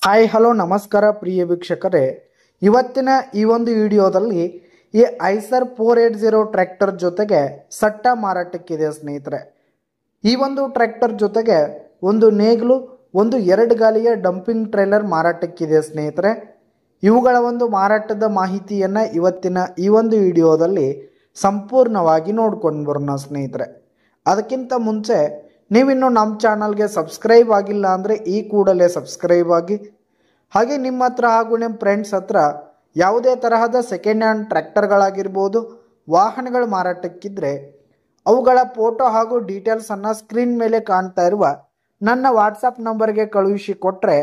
Hi hello ನಮಸ್ಕಾರ ಪ್ರಿಯ ವೀಕ್ಷಕರೇ, ಇವತ್ತಿನ ಈ ಒಂದು ವಿಡಿಯೋದಲ್ಲಿ ಈ ಐಸರ್ 480 ಟ್ರ್ಯಾಕ್ಟರ್ ಜೊತೆಗೆ ಸಟ್ಟ ಮಾರಾಟಕ್ಕಿದೆ ಸ್ನೇಹಿತರೆ. ಈ ಒಂದು ಟ್ರ್ಯಾಕ್ಟರ್ ಜೊತೆಗೆ ಒಂದು ನೇಗಿಲು, ಒಂದು 2 ಗಾಲಿಯ ಡಂಪಿಂಗ್ ಟ್ರೇಲರ್ ಮಾರಾಟಕ್ಕಿದೆ ಸ್ನೇಹಿತರೆ. ಇವುಗಳ ಒಂದು ಮಾರಾಟದ ಮಾಹಿತಿಯನ್ನು ಇವತ್ತಿನ ಈ ಒಂದು ವಿಡಿಯೋದಲ್ಲಿ ಸಂಪೂರ್ಣವಾಗಿ ನೋಡ್ಕೊಂಡು ಬರೋಣ ಸ್ನೇಹಿತರೆ. ಅದಕ್ಕಿಂತ ಮುಂಚೆ ನೀವಿನ್ನು ನಮ್ಮ ಚಾನಲ್ಗೆ ಸಬ್ಸ್ಕ್ರೈಬ್ ಆಗಿಲ್ಲ ಅಂದರೆ ಈ ಕೂಡಲೇ ಸಬ್ಸ್ಕ್ರೈಬ್ ಆಗಿ, ಹಾಗೆ ನಿಮ್ಮ ಹತ್ರ ಹಾಗೂ ನಿಮ್ಮ ಫ್ರೆಂಡ್ಸ್ ಹತ್ರ ಯಾವುದೇ ತರಹದ ಸೆಕೆಂಡ್ ಹ್ಯಾಂಡ್ ಟ್ರ್ಯಾಕ್ಟರ್ಗಳಾಗಿರ್ಬೋದು, ವಾಹನಗಳು ಮಾರಾಟಕ್ಕಿದ್ರೆ ಅವುಗಳ ಫೋಟೋ ಹಾಗೂ ಡೀಟೇಲ್ಸನ್ನು ಸ್ಕ್ರೀನ್ ಮೇಲೆ ಕಾಣ್ತಾ ಇರುವ ನನ್ನ ವಾಟ್ಸಪ್ ನಂಬರ್ಗೆ ಕಳುಹಿಸಿ ಕೊಟ್ಟರೆ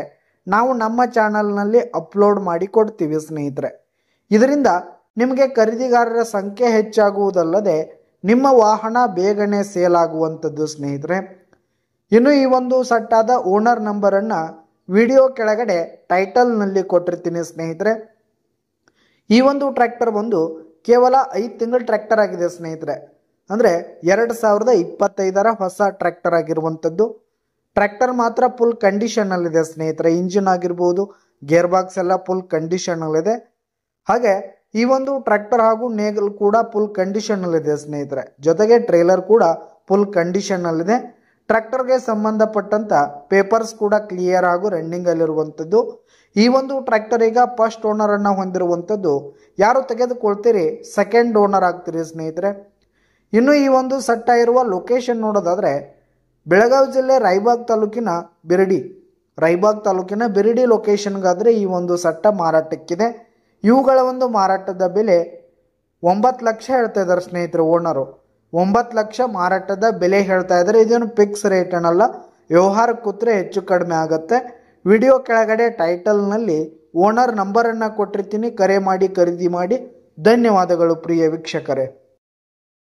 ನಾವು ನಮ್ಮ ಚಾನಲ್ನಲ್ಲಿ ಅಪ್ಲೋಡ್ ಮಾಡಿ ಕೊಡ್ತೀವಿ ಸ್ನೇಹಿತರೆ. ಇದರಿಂದ ನಿಮಗೆ ಖರೀದಿಗಾರರ ಸಂಖ್ಯೆ ಹೆಚ್ಚಾಗುವುದಲ್ಲದೆ ನಿಮ್ಮ ವಾಹನ ಬೇಗನೆ ಸೇಲ್ ಆಗುವಂಥದ್ದು ಸ್ನೇಹಿತರೆ. ಇನ್ನು ಈ ಒಂದು ಸಟ್ಟಾದ ಓನರ್ ನಂಬರನ್ನು ವಿಡಿಯೋ ಕೆಳಗಡೆ ಟೈಟಲ್ನಲ್ಲಿ ಕೊಟ್ಟಿರ್ತೀನಿ ಸ್ನೇಹಿತರೆ. ಈ ಒಂದು ಟ್ರ್ಯಾಕ್ಟರ್ ಬಂದು ಕೇವಲ 5 ತಿಂಗಳ ಟ್ರ್ಯಾಕ್ಟರ್ ಆಗಿದೆ ಸ್ನೇಹಿತರೆ. ಅಂದರೆ 2025ರ ಹೊಸ ಟ್ರ್ಯಾಕ್ಟರ್ ಆಗಿರುವಂಥದ್ದು. ಟ್ರ್ಯಾಕ್ಟರ್ ಮಾತ್ರ ಫುಲ್ ಕಂಡೀಷನಲ್ಲಿದೆ ಸ್ನೇಹಿತರೆ. ಇಂಜಿನ್ ಆಗಿರ್ಬೋದು, ಗೇರ್ ಬಾಕ್ಸ್ ಎಲ್ಲ ಫುಲ್ ಕಂಡೀಷನಲ್ಲಿದೆ. ಹಾಗೆ ಈ ಒಂದು ಟ್ರ್ಯಾಕ್ಟರ್ ಹಾಗೂ ನೇಗಿಲು ಕೂಡ ಫುಲ್ ಕಂಡೀಷನಲ್ಲಿದೆ ಸ್ನೇಹಿತರೆ. ಜೊತೆಗೆ ಟ್ರೇಲರ್ ಕೂಡ ಫುಲ್ ಕಂಡೀಷನಲ್ಲಿದೆ. ಟ್ರ್ಯಾಕ್ಟರ್ಗೆ ಸಂಬಂಧಪಟ್ಟಂತ ಪೇಪರ್ಸ್ ಕೂಡ ಕ್ಲಿಯರ್ ಹಾಗೂ ರನ್ನಿಂಗ್ ಅಲ್ಲಿರುವಂಥದ್ದು. ಈ ಒಂದು ಟ್ರ್ಯಾಕ್ಟರ್ ಈಗ ಫಸ್ಟ್ ಓನರ್ ಅನ್ನ ಹೊಂದಿರುವಂಥದ್ದು. ಯಾರು ತೆಗೆದುಕೊಳ್ತೀರಿ ಸೆಕೆಂಡ್ ಓನರ್ ಆಗ್ತೀರಿ ಸ್ನೇಹಿತರೆ. ಇನ್ನು ಈ ಒಂದು ಸಟ್ಟ ಇರುವ ಲೊಕೇಶನ್ ನೋಡೋದಾದ್ರೆ ಬೆಳಗಾವಿ ಜಿಲ್ಲೆ ರಾಯಬಾಗ್ ತಾಲೂಕಿನ ಬಿರಡಿ ಲೊಕೇಶನ್ಗಾದ್ರೆ ಈ ಒಂದು ಸಟ್ಟ ಮಾರಾಟಕ್ಕಿದೆ. ಇವುಗಳ ಒಂದು ಮಾರಾಟದ ಬೆಲೆ 9 ಲಕ್ಷ ಹೇಳ್ತಾ ಇದ್ದಾರೆ ಸ್ನೇಹಿತರೆ. ಓನರು 9 ಲಕ್ಷ ಮಾರಾಟದ ಬೆಲೆ ಹೇಳ್ತಾ ಇದ್ದಾರೆ. ಇದೇನು ಫಿಕ್ಸ್ ರೇಟ್ ಏನಲ್ಲ, ವ್ಯವಹಾರ ಕೂತ್ರೆ ಹೆಚ್ಚು ಕಡಿಮೆ ಆಗುತ್ತೆ. ವಿಡಿಯೋ ಕೆಳಗಡೆ ಟೈಟಲ್ನಲ್ಲಿ ಓನರ್ ನಂಬರನ್ನು ಕೊಟ್ಟಿರ್ತೀನಿ, ಕರೆ ಮಾಡಿ ಖರೀದಿ ಮಾಡಿ. ಧನ್ಯವಾದಗಳು ಪ್ರಿಯ ವೀಕ್ಷಕರೇ.